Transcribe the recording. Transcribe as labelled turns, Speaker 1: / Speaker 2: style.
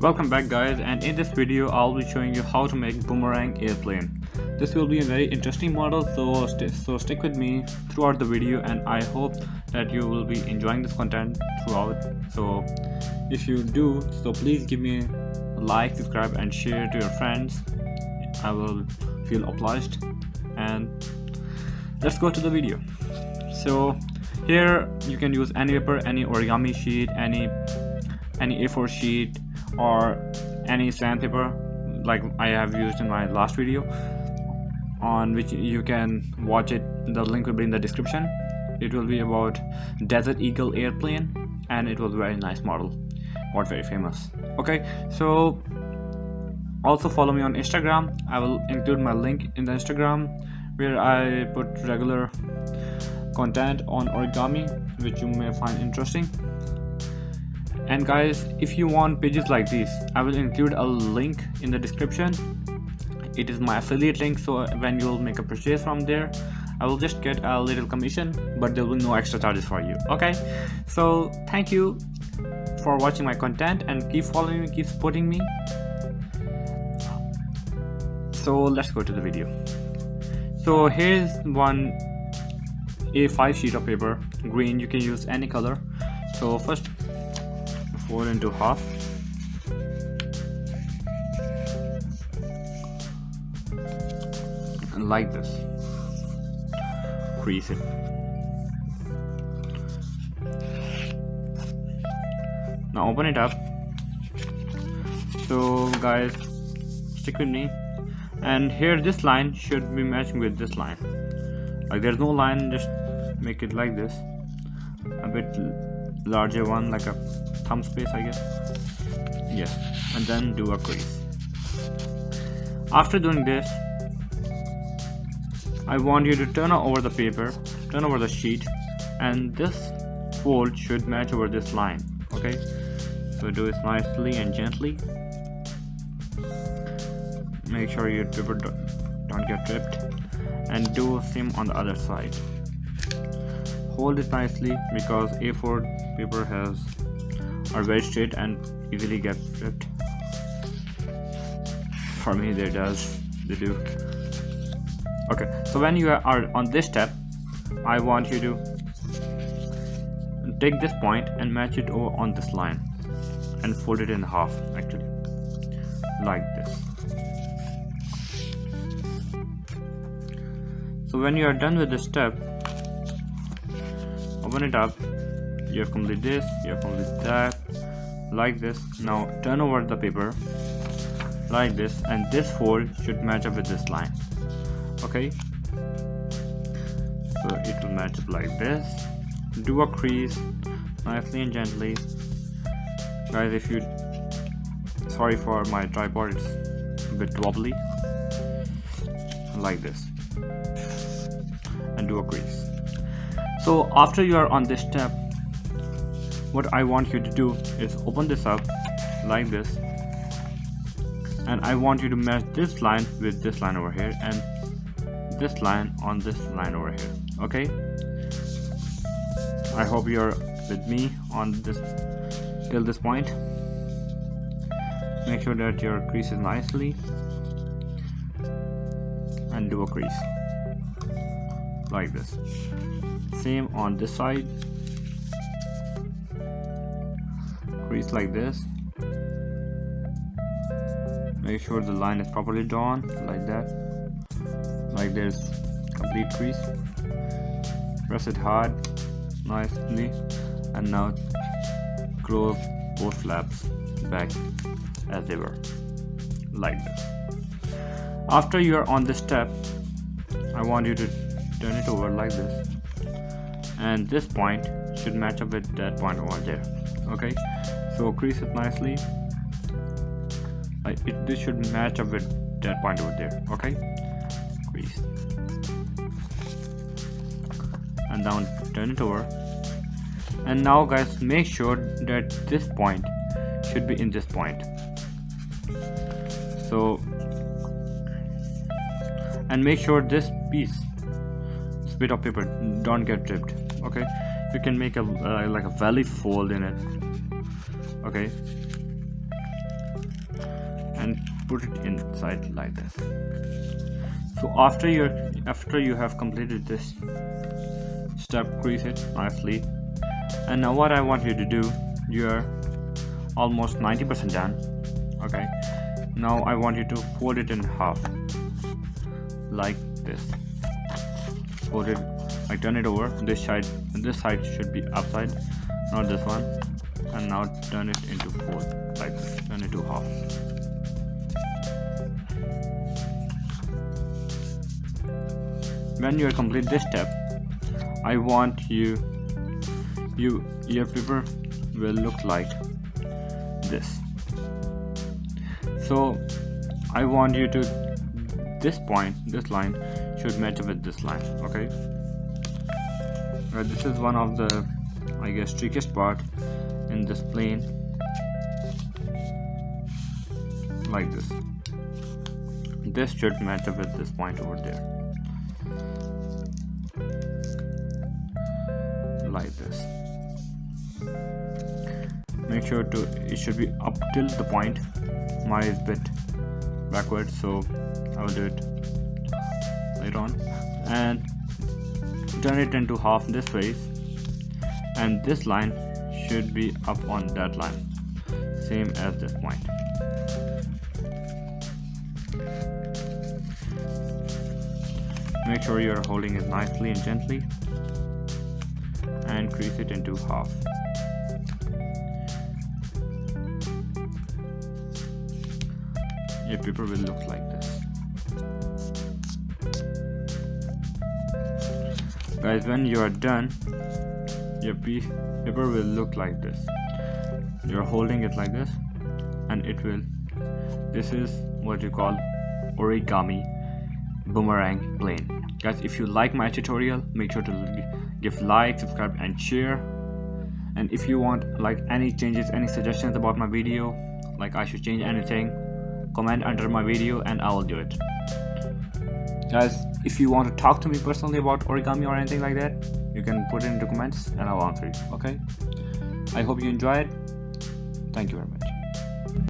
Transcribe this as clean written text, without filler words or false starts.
Speaker 1: Welcome back guys, and in this video I'll be showing you how to make boomerang airplane. This will be a very interesting model, so stick with me throughout the video, and I hope that you will be enjoying this content throughout. So if you do, so please give me a like, subscribe and share to your friends. I will feel obliged, and let's go to the video. So here you can use any paper, any origami sheet, any A4 sheet, or any sandpaper like I have used in my last video, on which you can watch it. The link will be in the description. It will be about Desert Eagle airplane, and it was a very nice model, not very famous. Okay, so also follow me on Instagram. I will include my link in the Instagram, where I put regular content on origami which you may find interesting. And guys, if you want pages like this, I will include a link in the description. It is my affiliate link, so when you'll make a purchase from there, I will just get a little commission, but there will be no extra charges for you. Okay, so thank you for watching my content, and keep following me, keep supporting me. So let's go to the video. So here's one A5 sheet of paper, green. You can use any color. So first, fold into half, and like this, crease it. Now open it up. So guys, stick with me, and here this line should be matching with this line. Like there's no line, just make it like this, a bit larger one, like a thumb space, I guess. Yes, and then do a crease. After doing this, I want you to turn over the paper, turn over the sheet, and this fold should match over this line. Okay, so do it nicely and gently. Make sure your paper don't get ripped, and do same on the other side. Hold it nicely, because A4 paper are very straight and easily get ripped. For me they do. Okay, so when you are on this step, I want you to take this point and match it over on this line, and fold it in half, actually, like this. So when you are done with this step, open it up. You have completed this, you have completed that, like this. Now turn over the paper like this, and this fold should match up with this line. Okay, so it will match up like this. Do a crease nicely and gently. Guys, if you, sorry for my tripod, it's a bit wobbly, like this, and do a crease. So after you are on this step, what I want you to do is open this up like this, and I want you to match this line with this line over here, and this line on this line over here. Okay, I hope you're with me on this till this point. Make sure that your crease is nicely, and do a crease like this. Same on this side, crease like this. Make sure the line is properly drawn, like that, like there's complete crease. Press it hard, nicely, and now close both flaps back as they were, like this. After you are on this step, I want you to turn it over like this, and this point should match up with that point over there. Okay, so crease it nicely. This should match up with that point over there. Okay, crease, and down, turn it over. And now guys, make sure that this point should be in this point. So, and make sure this bit of paper don't get ripped. Okay, you can make a like a valley fold in it. Okay, put it inside like this. So after you have completed this step, crease it nicely. And now what I want you to do, you're almost 90% done. Okay, now I want you to fold it in half like this. Fold it, like turn it over. This side should be upside, not this one. And now turn it into fold like this. Turn it to half. When you complete this step, I want your paper will look like this. So I want you to, this line should match with this line. Okay, this is one of the, I guess, trickiest part in this plane, like this. This should match up with this point over there, like this. Make sure it should be up till the point. Mine is a bit backwards, so I will do it later on. And turn it into half this way, and this line should be up on that line, same as this point. Make sure you are holding it nicely and gently, and crease it into half. Your paper will look like this. Guys, when you are done, your paper will look like this. You're holding it like this, and this is what you call origami boomerang plane. Guys, if you like my tutorial, make sure to give like, subscribe and share. And if you want like any changes, any suggestions about my video, like I should change anything, comment under my video and I will do it. Guys, if you want to talk to me personally about origami or anything like that, you can put it in the comments and I'll answer you. Okay, I hope you enjoy it. Thank you very much.